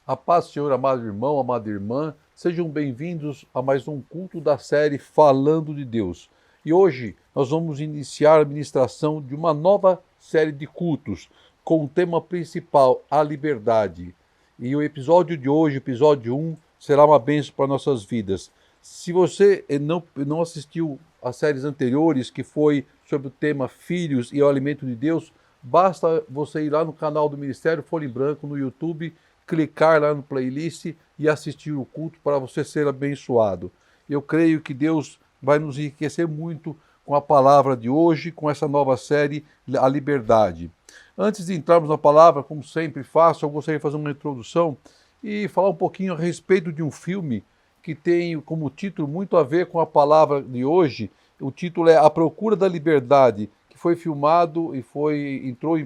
A paz, Senhor, amado irmão, amada irmã, sejam bem-vindos a mais um culto da série Falando de Deus. E hoje nós vamos iniciar a ministração de uma nova série de cultos com o tema principal, a liberdade. E o episódio de hoje, episódio 1, será uma bênção para nossas vidas. Se você não assistiu às séries anteriores, que foi sobre o tema Filhos e o Alimento de Deus, basta você ir lá no canal do Ministério Folha em Branco no YouTube, clicar lá no playlist e assistir o culto para você ser abençoado. Eu creio que Deus vai nos enriquecer muito com a palavra de hoje, com essa nova série, A Liberdade. Antes de entrarmos na palavra, como sempre faço, eu gostaria de fazer uma introdução e falar um pouquinho a respeito de um filme que tem como título muito a ver com a palavra de hoje. O título é A Procura da Liberdade, que foi filmado e entrou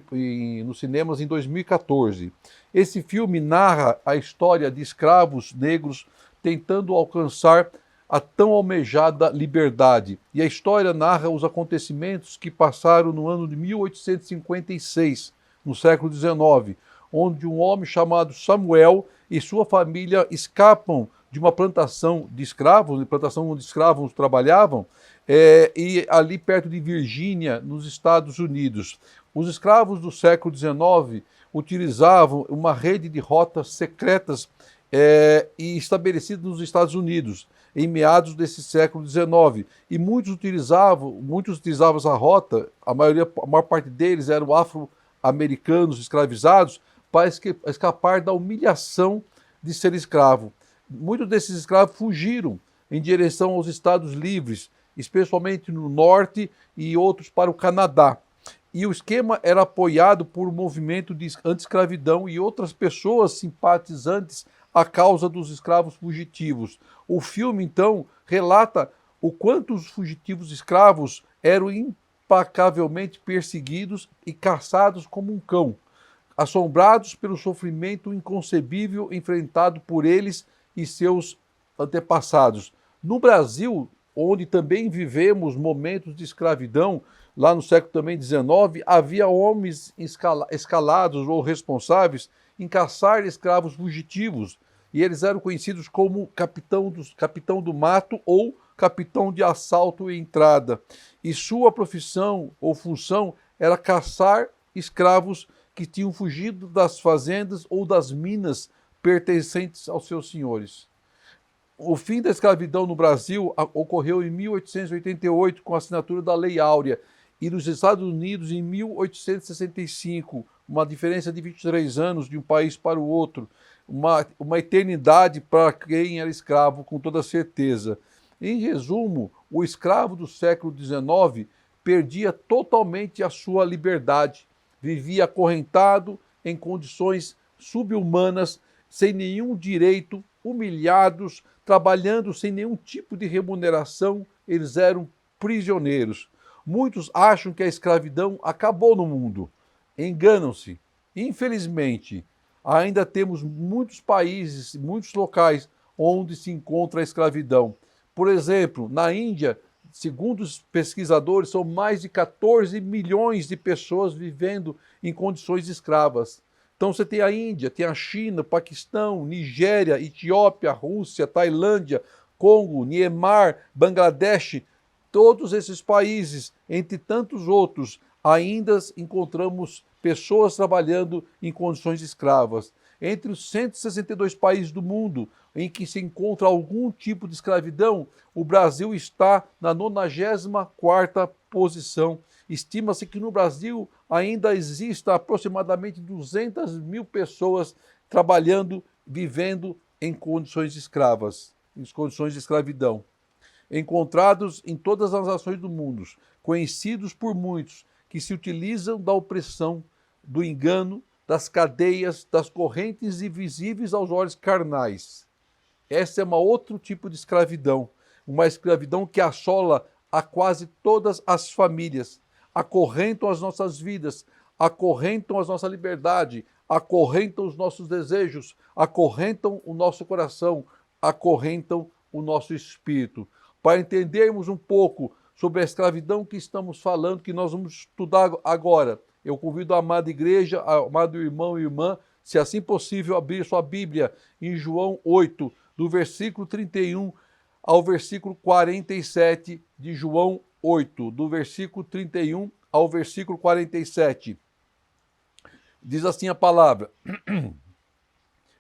nos cinemas em 2014. Esse filme narra a história de escravos negros tentando alcançar a tão almejada liberdade. E a história narra os acontecimentos que passaram no ano de 1856, no século XIX, onde um homem chamado Samuel e sua família escapam de uma plantação de escravos, plantação onde escravos trabalhavam, e ali perto de Virgínia, nos Estados Unidos. Os escravos do século XIX utilizavam uma rede de rotas secretas e estabelecidas nos Estados Unidos, em meados desse século XIX. E muitos utilizavam essa rota, a maior parte deles eram afro-americanos escravizados, para escapar da humilhação de ser escravo. Muitos desses escravos fugiram em direção aos Estados Livres, especialmente no norte, e outros para o Canadá. E o esquema era apoiado por um movimento de anti-escravidão e outras pessoas simpatizantes à causa dos escravos fugitivos. O filme, então, relata o quanto os fugitivos escravos eram implacavelmente perseguidos e caçados como um cão, assombrados pelo sofrimento inconcebível enfrentado por eles e seus antepassados. No Brasil, onde também vivemos momentos de escravidão, lá no século também XIX, havia homens escalados ou responsáveis em caçar escravos fugitivos, e eles eram conhecidos como capitão do mato ou capitão de assalto e entrada. E sua profissão ou função era caçar escravos que tinham fugido das fazendas ou das minas pertencentes aos seus senhores. O fim da escravidão no Brasil ocorreu em 1888 com a assinatura da Lei Áurea e nos Estados Unidos em 1865, uma diferença de 23 anos de um país para o outro, uma eternidade para quem era escravo, com toda certeza. Em resumo, o escravo do século XIX perdia totalmente a sua liberdade, vivia acorrentado em condições subhumanas, sem nenhum direito, humilhados, trabalhando sem nenhum tipo de remuneração, eles eram prisioneiros. Muitos acham que a escravidão acabou no mundo. Enganam-se. Infelizmente, ainda temos muitos países, muitos locais onde se encontra a escravidão. Por exemplo, na Índia, segundo os pesquisadores, são mais de 14 milhões de pessoas vivendo em condições escravas. Então você tem a Índia, tem a China, Paquistão, Nigéria, Etiópia, Rússia, Tailândia, Congo, Myanmar, Bangladesh. Todos esses países, entre tantos outros, ainda encontramos pessoas trabalhando em condições escravas. Entre os 162 países do mundo em que se encontra algum tipo de escravidão, o Brasil está na 94ª posição. Estima-se que no Brasil ainda exista aproximadamente 200 mil pessoas trabalhando, vivendo em condições escravas, em condições de escravidão. Encontrados em todas as nações do mundo, conhecidos por muitos, que se utilizam da opressão, do engano, das cadeias, das correntes invisíveis aos olhos carnais. Essa é um outro tipo de escravidão, uma escravidão que assola a quase todas as famílias, acorrentam as nossas vidas, acorrentam a nossa liberdade, acorrentam os nossos desejos, acorrentam o nosso coração, acorrentam o nosso espírito. Para entendermos um pouco sobre a escravidão que estamos falando, que nós vamos estudar agora, eu convido a amada igreja, amado irmão e irmã, Se assim possível, abrir sua Bíblia em João 8, do versículo 31 ao versículo 47 de João 8, do versículo 31 ao versículo 47. Diz assim a palavra,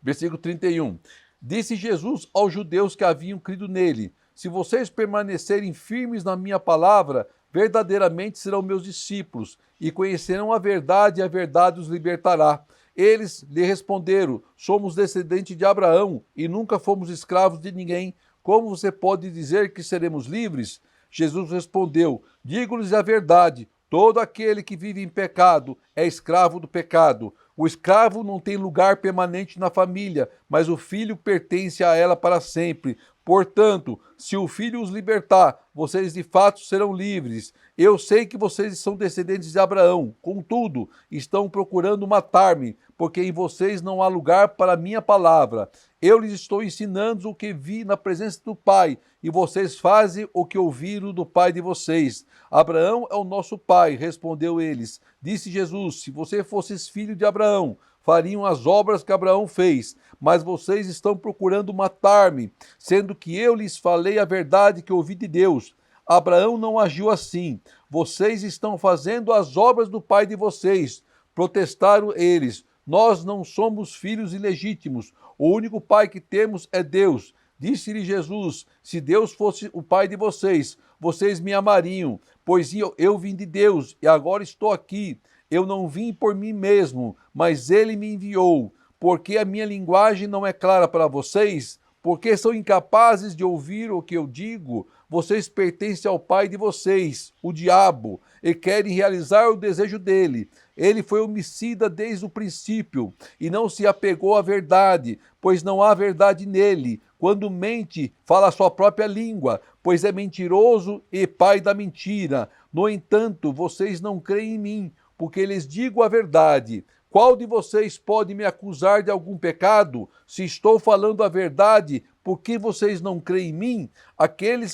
versículo 31. Disse Jesus aos judeus que haviam crido nele: se vocês permanecerem firmes na minha palavra, verdadeiramente serão meus discípulos, e conhecerão a verdade, e a verdade os libertará. Eles lhe responderam: somos descendentes de Abraão, e nunca fomos escravos de ninguém. Como você pode dizer que seremos livres? Jesus respondeu: digo-lhes a verdade, todo aquele que vive em pecado é escravo do pecado. O escravo não tem lugar permanente na família, mas o filho pertence a ela para sempre. Portanto, se o filho os libertar, vocês de fato serão livres. Eu sei que vocês são descendentes de Abraão, contudo, estão procurando matar-me, porque em vocês não há lugar para a minha palavra. Eu lhes estou ensinando o que vi na presença do Pai, e vocês fazem o que ouviram do pai de vocês. Abraão é o nosso pai, respondeu eles. Disse Jesus: se você fosses filho de Abraão, fariam as obras que Abraão fez, mas vocês estão procurando matar-me, sendo que eu lhes falei a verdade que ouvi de Deus. Abraão não agiu assim. Vocês estão fazendo as obras do pai de vocês. Protestaram eles: nós não somos filhos ilegítimos. O único pai que temos é Deus. Disse-lhe Jesus: se Deus fosse o pai de vocês, vocês me amariam, pois eu vim de Deus e agora estou aqui. Eu não vim por mim mesmo, mas ele me enviou. Porque a minha linguagem não é clara para vocês? Porque são incapazes de ouvir o que eu digo? Vocês pertencem ao pai de vocês, o diabo, e querem realizar o desejo dele. Ele foi homicida desde o princípio e não se apegou à verdade, pois não há verdade nele. Quando mente, fala a sua própria língua, pois é mentiroso e pai da mentira. No entanto, vocês não creem em mim, porque lhes digo a verdade. Qual de vocês pode me acusar de algum pecado? Se estou falando a verdade, por que vocês não creem em mim? Aquele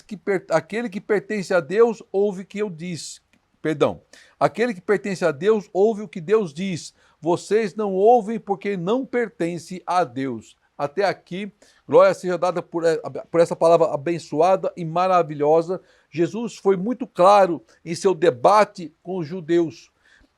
que pertence a Deus ouve o que eu disse. Aquele que pertence a Deus ouve o que Deus diz. Vocês não ouvem porque não pertencem a Deus. Até aqui, glória seja dada por essa palavra abençoada e maravilhosa. Jesus foi muito claro em seu debate com os judeus.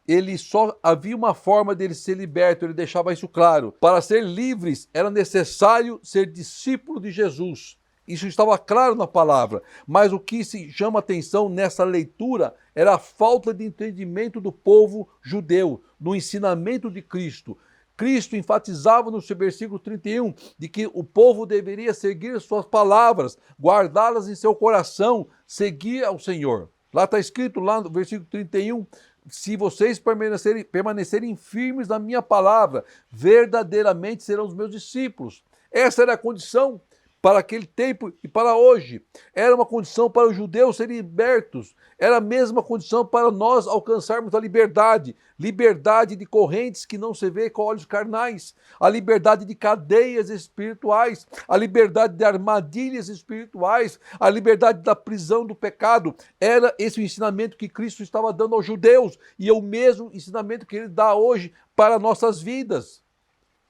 Ele só havia uma forma dele ser liberto, ele deixava isso claro. Para ser livres, era necessário ser discípulo de Jesus. Isso estava claro na palavra, mas o que se chama atenção nessa leitura era a falta de entendimento do povo judeu, no ensinamento de Cristo. Cristo enfatizava no seu versículo 31 de que o povo deveria seguir suas palavras, guardá-las em seu coração, seguir ao Senhor. Lá está escrito, lá no versículo 31, se vocês permanecerem firmes na minha palavra, verdadeiramente serão os meus discípulos. Essa era a condição para aquele tempo e para hoje. Era uma condição para os judeus serem libertos. Era a mesma condição para nós alcançarmos a liberdade. Liberdade de correntes que não se vê com olhos carnais. A liberdade de cadeias espirituais. A liberdade de armadilhas espirituais. A liberdade da prisão do pecado. Era esse o ensinamento que Cristo estava dando aos judeus. E é o mesmo ensinamento que ele dá hoje para nossas vidas.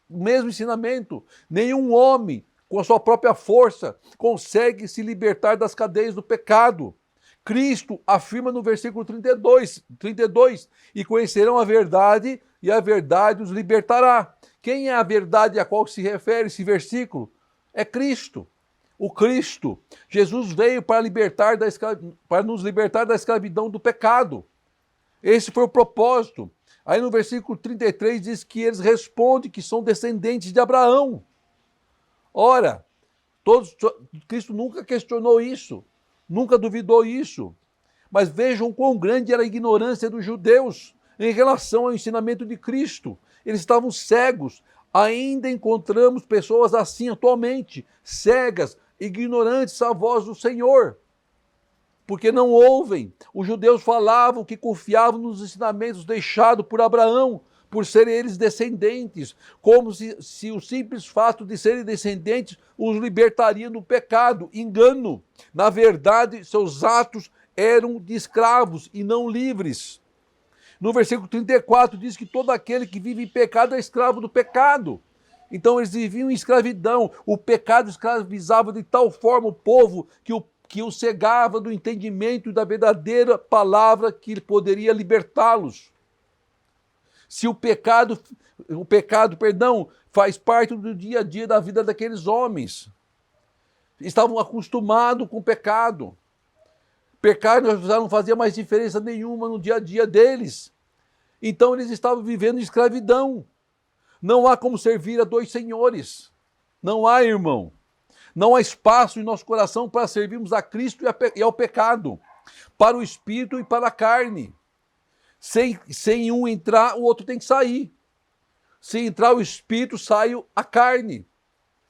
O mesmo ensinamento. Nenhum homem com a sua própria força, consegue se libertar das cadeias do pecado. Cristo afirma no versículo 32, e conhecerão a verdade, e a verdade os libertará. Quem é a verdade a qual se refere esse versículo? É Cristo. O Cristo. Jesus veio para nos libertar da escravidão do pecado. Esse foi o propósito. Aí no versículo 33 diz que eles respondem que são descendentes de Abraão. Ora, Cristo nunca questionou isso, nunca duvidou isso. Mas vejam quão grande era a ignorância dos judeus em relação ao ensinamento de Cristo. Eles estavam cegos. Ainda encontramos pessoas assim atualmente, cegas, ignorantes à voz do Senhor, porque não ouvem. Os judeus falavam que confiavam nos ensinamentos deixados por Abraão, por serem eles descendentes, como se o simples fato de serem descendentes os libertaria do pecado. Engano. Na verdade, seus atos eram de escravos e não livres. No versículo 34 diz que todo aquele que vive em pecado é escravo do pecado. Então eles viviam em escravidão. O pecado escravizava de tal forma o povo que o cegava do entendimento da verdadeira palavra que poderia libertá-los. Se o pecado, faz parte do dia a dia da vida daqueles homens. Estavam acostumados com o pecado. Pecado já não fazia mais diferença nenhuma no dia a dia deles. Então eles estavam vivendo em escravidão. Não há como servir a dois senhores. Não há, irmão. Não há espaço em nosso coração para servirmos a Cristo e ao pecado, para o espírito e para a carne. Sem um entrar, o outro tem que sair. Se entrar o espírito, sai a carne.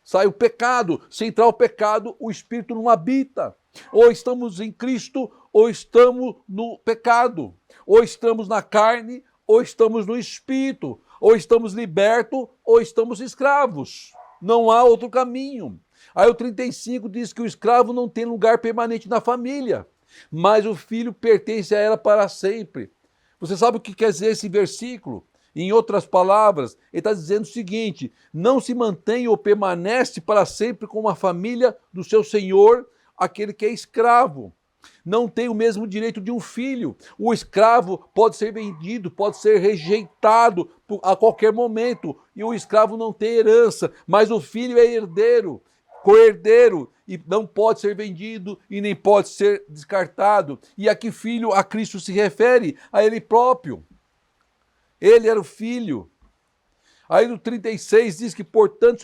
Sai o pecado. Se entrar o pecado, o espírito não habita. Ou estamos em Cristo, ou estamos no pecado. Ou estamos na carne, ou estamos no espírito. Ou estamos libertos, ou estamos escravos. Não há outro caminho. Aí o 35 diz que o escravo não tem lugar permanente na família, mas o filho pertence a ela para sempre. Você sabe o que quer dizer esse versículo? Em outras palavras, ele está dizendo o seguinte: não se mantém ou permanece para sempre com a família do seu senhor, aquele que é escravo. Não tem o mesmo direito de um filho. O escravo pode ser vendido, pode ser rejeitado a qualquer momento. E o escravo não tem herança, mas o filho é herdeiro, co-herdeiro, e não pode ser vendido e nem pode ser descartado. E a que filho a Cristo se refere? A ele próprio. Ele era o filho. Aí no 36 diz que, portanto,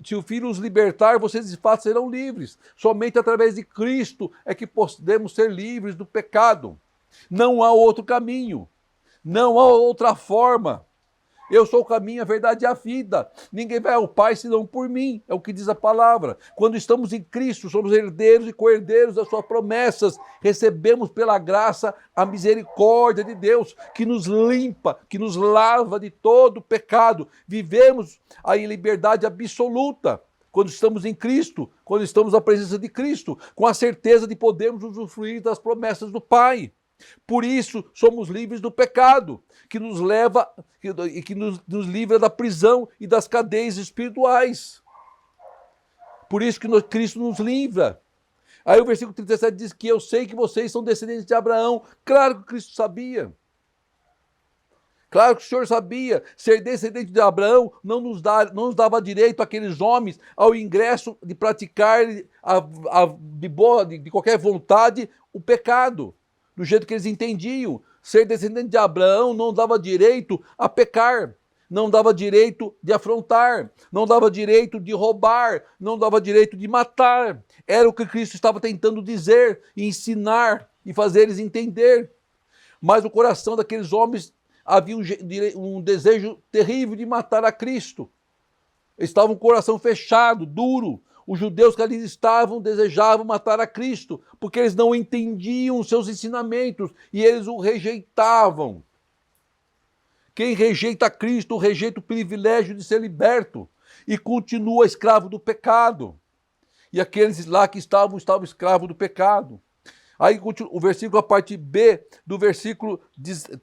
se o Filho os libertar, vocês de fato serão livres. Somente através de Cristo é que podemos ser livres do pecado. Não há outro caminho. Não há outra forma. Eu sou o caminho, a verdade e a vida. Ninguém vai ao Pai senão por mim. É o que diz a palavra. Quando estamos em Cristo, somos herdeiros e co-herdeiros das suas promessas. Recebemos pela graça a misericórdia de Deus, que nos limpa, que nos lava de todo pecado. Vivemos em liberdade absoluta. Quando estamos em Cristo, quando estamos na presença de Cristo, com a certeza de podermos usufruir das promessas do Pai. Por isso, somos livres do pecado, que nos leva e que nos livra da prisão e das cadeias espirituais. Por isso que Cristo nos livra. Aí o versículo 37 diz que eu sei que vocês são descendentes de Abraão. Claro que Cristo sabia. Claro que o Senhor sabia. Ser descendente de Abraão não nos dava direito àqueles homens ao ingresso de praticar de qualquer vontade o pecado. Do jeito que eles entendiam. Ser descendente de Abraão não dava direito a pecar, não dava direito de afrontar, não dava direito de roubar, não dava direito de matar. Era o que Cristo estava tentando dizer, ensinar e fazer eles entender. Mas no coração daqueles homens havia um desejo terrível de matar a Cristo. Estava com o coração fechado, duro. Os judeus que ali estavam desejavam matar a Cristo, porque eles não entendiam os seus ensinamentos e eles o rejeitavam. Quem rejeita Cristo rejeita o privilégio de ser liberto e continua escravo do pecado. E aqueles lá que estavam escravos do pecado. Aí o versículo, a parte B do versículo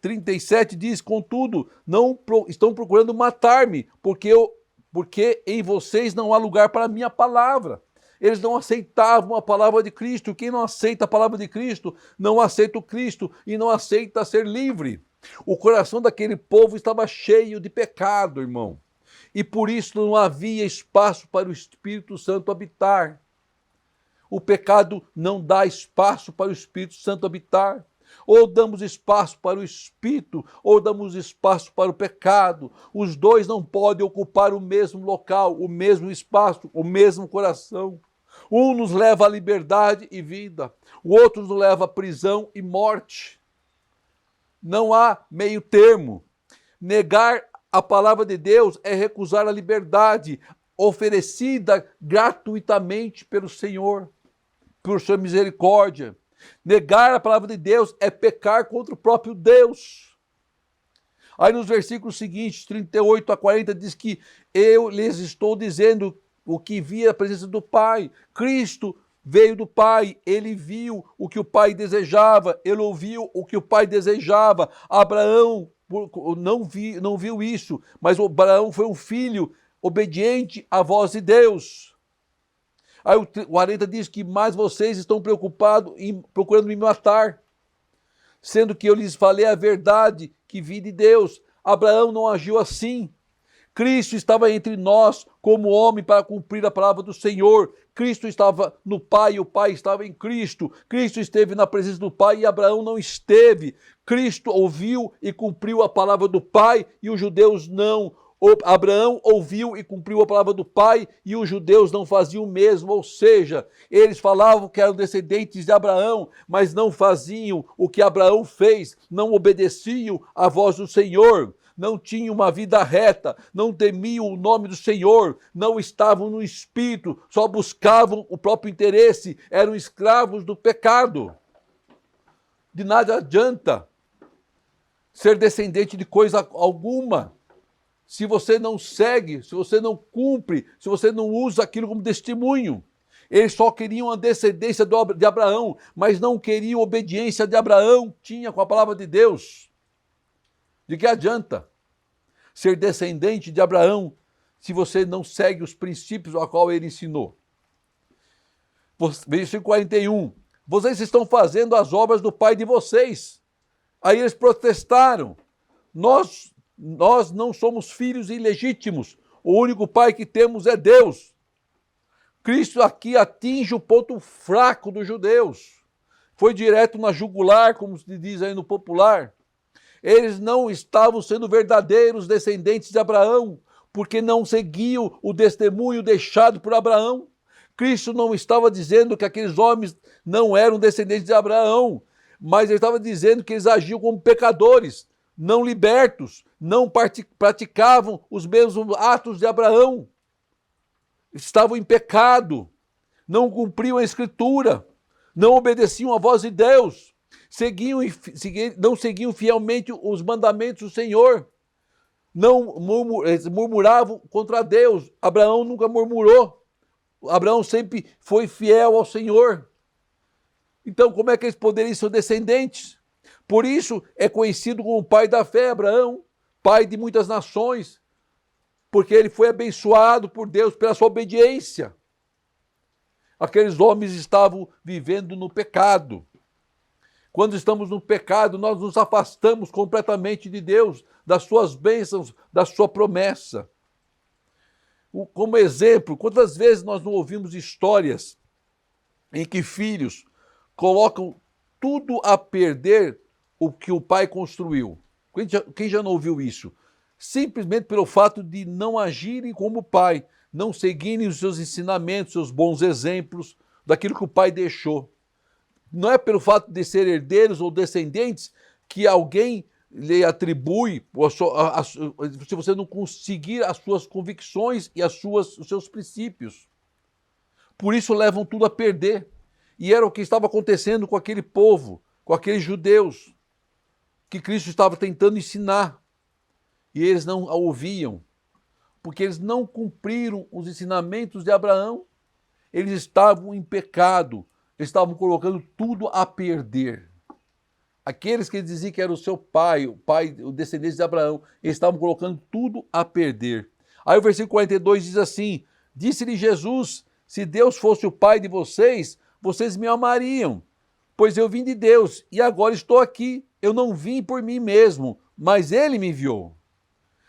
37 diz: contudo, não estão procurando matar-me, porque em vocês não há lugar para a minha palavra. Eles não aceitavam a palavra de Cristo. Quem não aceita a palavra de Cristo, não aceita o Cristo e não aceita ser livre. O coração daquele povo estava cheio de pecado, irmão. E por isso não havia espaço para o Espírito Santo habitar. O pecado não dá espaço para o Espírito Santo habitar. Ou damos espaço para o Espírito, ou damos espaço para o pecado. Os dois não podem ocupar o mesmo local, o mesmo espaço, o mesmo coração. Um nos leva à liberdade e vida, o outro nos leva à prisão e morte. Não há meio termo. Negar a palavra de Deus é recusar a liberdade oferecida gratuitamente pelo Senhor, por sua misericórdia. Negar a palavra de Deus é pecar contra o próprio Deus. Aí nos versículos seguintes, 38 a 40, diz que eu lhes estou dizendo o que vi a presença do Pai. Cristo veio do Pai, ele viu o que o Pai desejava, ele ouviu o que o Pai desejava. Abraão não viu isso, mas Abraão foi um filho obediente à voz de Deus. Aí o 40 diz que mais vocês estão preocupados em procurando me matar, sendo que eu lhes falei a verdade que vi de Deus. Abraão não agiu assim. Cristo estava entre nós como homem para cumprir a palavra do Senhor. Cristo estava no Pai e o Pai estava em Cristo. Cristo esteve na presença do Pai e Abraão não esteve. Cristo ouviu e cumpriu a palavra do Pai e os judeus não. Abraão ouviu e cumpriu a palavra do Pai e os judeus não faziam o mesmo, ou seja, eles falavam que eram descendentes de Abraão, mas não faziam o que Abraão fez, não obedeciam à voz do Senhor, não tinham uma vida reta, não temiam o nome do Senhor, não estavam no Espírito, só buscavam o próprio interesse, eram escravos do pecado. De nada adianta ser descendente de coisa alguma, se você não segue, se você não cumpre, se você não usa aquilo como testemunho. Eles só queriam a descendência de Abraão, mas não queriam a obediência de Abraão, tinha com a palavra de Deus. De que adianta ser descendente de Abraão se você não segue os princípios a qual ele ensinou? Versículo 41. Vocês estão fazendo as obras do pai de vocês. Aí eles protestaram. Nós não somos filhos ilegítimos. O único pai que temos é Deus. Cristo aqui atinge o ponto fraco dos judeus. Foi direto na jugular, como se diz aí no popular. Eles não estavam sendo verdadeiros descendentes de Abraão, porque não seguiam o testemunho deixado por Abraão. Cristo não estava dizendo que aqueles homens não eram descendentes de Abraão, mas ele estava dizendo que eles agiam como pecadores, não libertos, não praticavam os mesmos atos de Abraão. Estavam em pecado, não cumpriam a Escritura, não obedeciam à voz de Deus, não seguiam fielmente os mandamentos do Senhor, murmuravam contra Deus. Abraão nunca murmurou, Abraão sempre foi fiel ao Senhor. Então, como é que eles poderiam ser descendentes? Por isso é conhecido como o pai da fé, Abraão, pai de muitas nações, porque ele foi abençoado por Deus pela sua obediência. Aqueles homens estavam vivendo no pecado. Quando estamos no pecado, nós nos afastamos completamente de Deus, das suas bênçãos, da sua promessa. Como exemplo, quantas vezes nós não ouvimos histórias em que filhos colocam tudo a perder o que o pai construiu? Quem já não ouviu isso? Simplesmente pelo fato de não agirem como o pai, não seguirem os seus ensinamentos, seus bons exemplos, daquilo que o pai deixou. Não é pelo fato de ser herdeiros ou descendentes que alguém lhe atribui, se você não conseguir as suas convicções e os seus princípios. Por isso levam tudo a perder. E era o que estava acontecendo com aquele povo, com aqueles judeus, que Cristo estava tentando ensinar. E eles não a ouviam, porque eles não cumpriram os ensinamentos de Abraão. Eles estavam em pecado, eles estavam colocando tudo a perder. Aqueles que diziam que era o seu pai, o descendente de Abraão, eles estavam colocando tudo a perder. Aí o versículo 42 diz assim: disse-lhe Jesus, se Deus fosse o pai de vocês, vocês me amariam, pois eu vim de Deus e agora estou aqui. Eu não vim por mim mesmo, mas ele me enviou.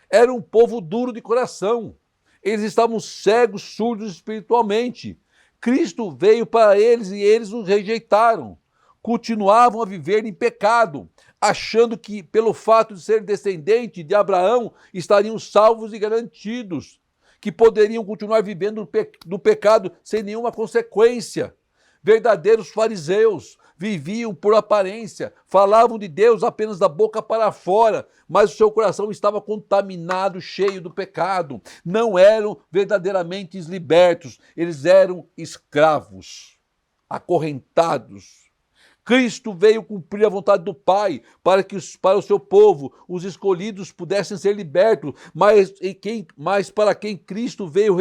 Era um povo duro de coração. Eles estavam cegos, surdos espiritualmente. Cristo veio para eles e eles o rejeitaram. Continuavam a viver em pecado, achando que pelo fato de ser descendente de Abraão estariam salvos e garantidos, que poderiam continuar vivendo no pecado sem nenhuma consequência. Verdadeiros fariseus, viviam por aparência, falavam de Deus apenas da boca para fora, mas o seu coração estava contaminado, cheio do pecado. Não eram verdadeiramente libertos, eles eram escravos, acorrentados. Cristo veio cumprir a vontade do Pai para o seu povo, os escolhidos, pudessem ser libertos, mas para quem Cristo veio,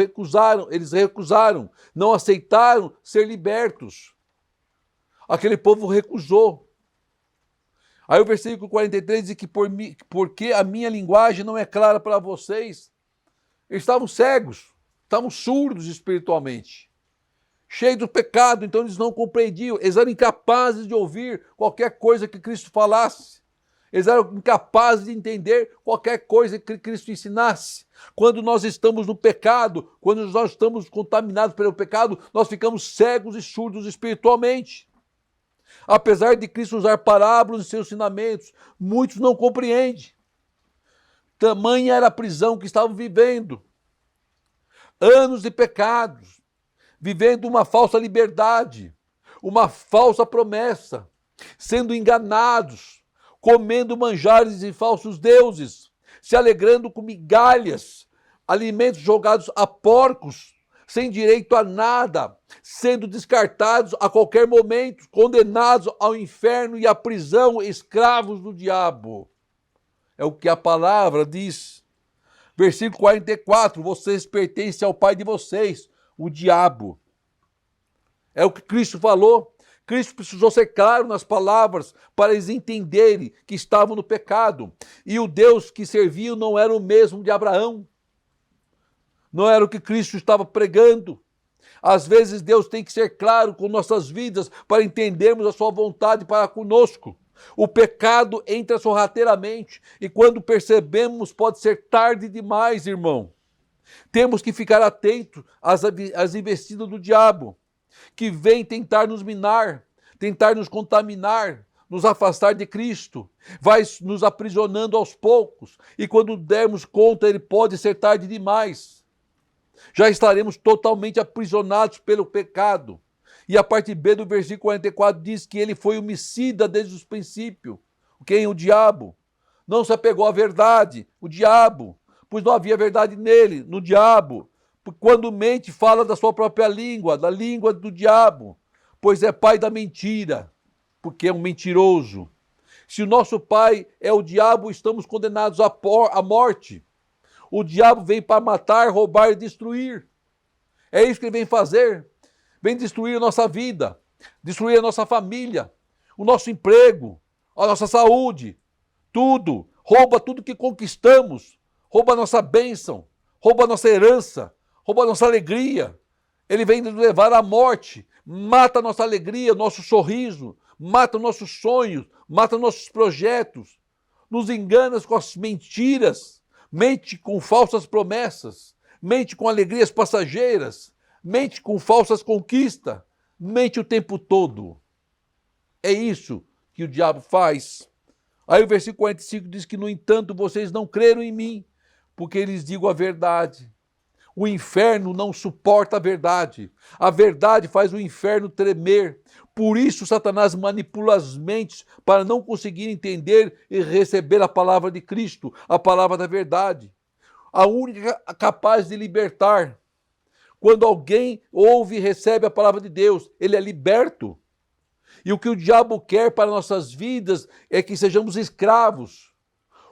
eles recusaram, não aceitaram ser libertos. Aquele povo recusou. Aí o versículo 43 diz que porque a minha linguagem não é clara para vocês. Eles estavam cegos, estavam surdos espiritualmente, cheios do pecado, então eles não compreendiam, eles eram incapazes de ouvir qualquer coisa que Cristo falasse. Eles eram incapazes de entender qualquer coisa que Cristo ensinasse. Quando nós estamos no pecado, quando nós estamos contaminados pelo pecado, nós ficamos cegos e surdos espiritualmente. Apesar de Cristo usar parábolas em seus ensinamentos, muitos não compreendem. Tamanha era a prisão que estavam vivendo. Anos de pecados, vivendo uma falsa liberdade, uma falsa promessa, sendo enganados, comendo manjares de falsos deuses, se alegrando com migalhas, alimentos jogados a porcos, sem direito a nada, sendo descartados a qualquer momento, condenados ao inferno e à prisão, escravos do diabo. É o que a palavra diz. Versículo 44, vocês pertencem ao pai de vocês, o diabo. É o que Cristo falou. Cristo precisou ser claro nas palavras para eles entenderem que estavam no pecado. E o Deus que serviam não era o mesmo de Abraão. Não era o que Cristo estava pregando. Às vezes Deus tem que ser claro com nossas vidas para entendermos a sua vontade para conosco. O pecado entra sorrateiramente e quando percebemos pode ser tarde demais, irmão. Temos que ficar atentos às investidas do diabo, que vem tentar nos minar, tentar nos contaminar, nos afastar de Cristo, vai nos aprisionando aos poucos e quando dermos conta ele pode ser tarde demais. Já estaremos totalmente aprisionados pelo pecado. E a parte B do versículo 44 diz que ele foi homicida desde os princípios. Quem? O diabo. Não se apegou à verdade, o diabo, pois não havia verdade nele, no diabo. Quando mente, fala da sua própria língua, da língua do diabo, pois é pai da mentira, porque é um mentiroso. Se o nosso pai é o diabo, estamos condenados à morte. O diabo vem para matar, roubar e destruir. É isso que ele vem fazer. Vem destruir a nossa vida, destruir a nossa família, o nosso emprego, a nossa saúde, tudo. Rouba tudo que conquistamos, rouba a nossa bênção, rouba a nossa herança, rouba a nossa alegria. Ele vem nos levar à morte, mata a nossa alegria, nosso sorriso, mata nossos sonhos, mata nossos projetos, nos engana com as mentiras, mente com falsas promessas, mente com alegrias passageiras, mente com falsas conquistas, mente o tempo todo. É isso que o diabo faz. Aí o versículo 45 diz que, no entanto, vocês não creram em mim, porque lhes digo a verdade. O inferno não suporta a verdade. A verdade faz o inferno tremer. Por isso Satanás manipula as mentes para não conseguir entender e receber a palavra de Cristo, a palavra da verdade. A única capaz de libertar. Quando alguém ouve e recebe a palavra de Deus, ele é liberto. E o que o diabo quer para nossas vidas é que sejamos escravos.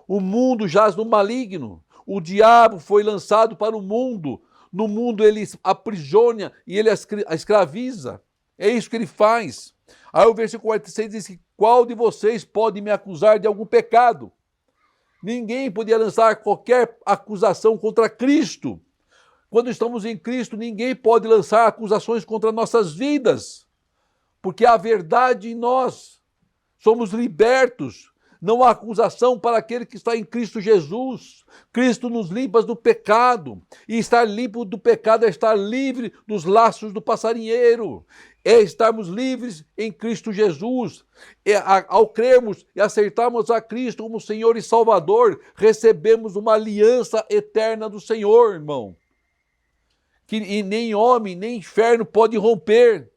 O mundo jaz no maligno. O diabo foi lançado para o mundo. No mundo ele aprisiona e ele a escraviza. É isso que ele faz. Aí o versículo 46 diz que qual de vocês pode me acusar de algum pecado? Ninguém podia lançar qualquer acusação contra Cristo. Quando estamos em Cristo, ninguém pode lançar acusações contra nossas vidas. Porque há verdade em nós. Somos libertos. Não há acusação para aquele que está em Cristo Jesus. Cristo nos limpa do pecado. E estar limpo do pecado é estar livre dos laços do passarinheiro. É estarmos livres em Cristo Jesus. Ao crermos e aceitarmos a Cristo como Senhor e Salvador, recebemos uma aliança eterna do Senhor, irmão. Que nem homem, nem inferno pode romper.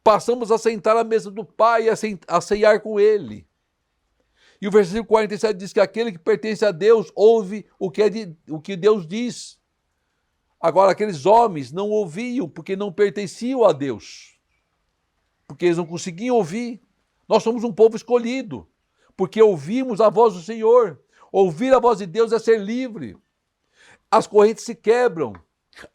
Passamos a sentar à mesa do Pai e a ceiar com Ele. E o versículo 47 diz que aquele que pertence a Deus ouve o que Deus diz. Agora, aqueles homens não ouviam porque não pertenciam a Deus. Porque eles não conseguiam ouvir. Nós somos um povo escolhido, porque ouvimos a voz do Senhor. Ouvir a voz de Deus é ser livre. As correntes se quebram,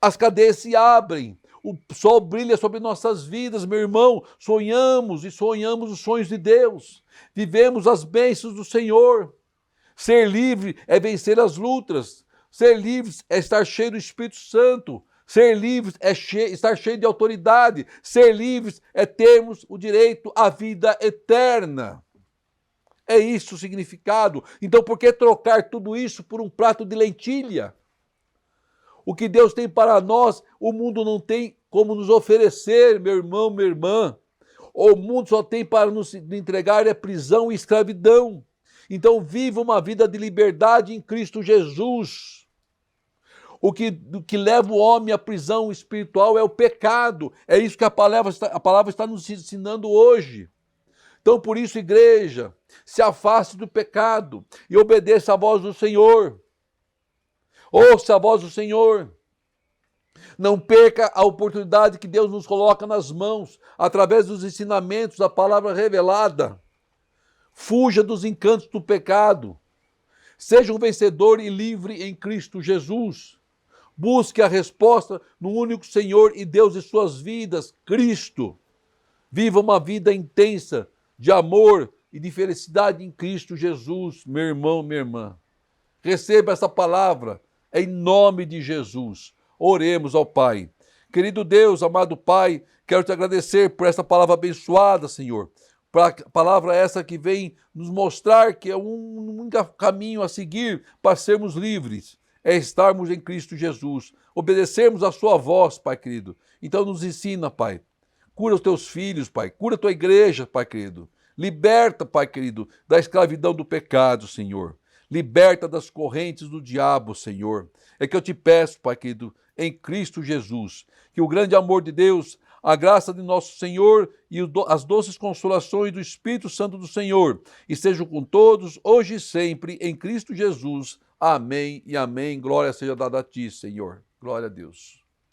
as cadeias se abrem, o sol brilha sobre nossas vidas, meu irmão. Sonhamos e sonhamos os sonhos de Deus. Vivemos as bênçãos do Senhor. Ser livre é vencer as lutas. Ser livre é estar cheio do Espírito Santo. Ser livre é estar cheio de autoridade. Ser livre é termos o direito à vida eterna. É isso o significado. Então, por que trocar tudo isso por um prato de lentilha? O que Deus tem para nós, o mundo não tem como nos oferecer, meu irmão, minha irmã. O mundo só tem para nos entregar é prisão e escravidão. Então, viva uma vida de liberdade em Cristo Jesus. O que leva o homem à prisão espiritual é o pecado. É isso que a palavra está nos ensinando hoje. Então, por isso, igreja, se afaste do pecado e obedeça à voz do Senhor. Ouça a voz do Senhor. Não perca a oportunidade que Deus nos coloca nas mãos, através dos ensinamentos da palavra revelada. Fuja dos encantos do pecado. Seja um vencedor e livre em Cristo Jesus. Busque a resposta no único Senhor e Deus de suas vidas, Cristo. Viva uma vida intensa de amor e de felicidade em Cristo Jesus, meu irmão, minha irmã. Receba essa palavra em nome de Jesus. Oremos ao Pai. Querido Deus, amado Pai, quero te agradecer por essa palavra abençoada, Senhor. Palavra essa que vem nos mostrar que é um único caminho a seguir para sermos livres. É estarmos em Cristo Jesus, obedecermos a sua voz, Pai querido. Então nos ensina, Pai. Cura os teus filhos, Pai. Cura a tua igreja, Pai querido. Liberta, Pai querido, da escravidão do pecado, Senhor. Liberta das correntes do diabo, Senhor. É que eu te peço, Pai querido, em Cristo Jesus, que o grande amor de Deus, a graça de nosso Senhor e as doces consolações do Espírito Santo do Senhor estejam com todos, hoje e sempre, em Cristo Jesus. Amém e amém. Glória seja dada a ti, Senhor. Glória a Deus.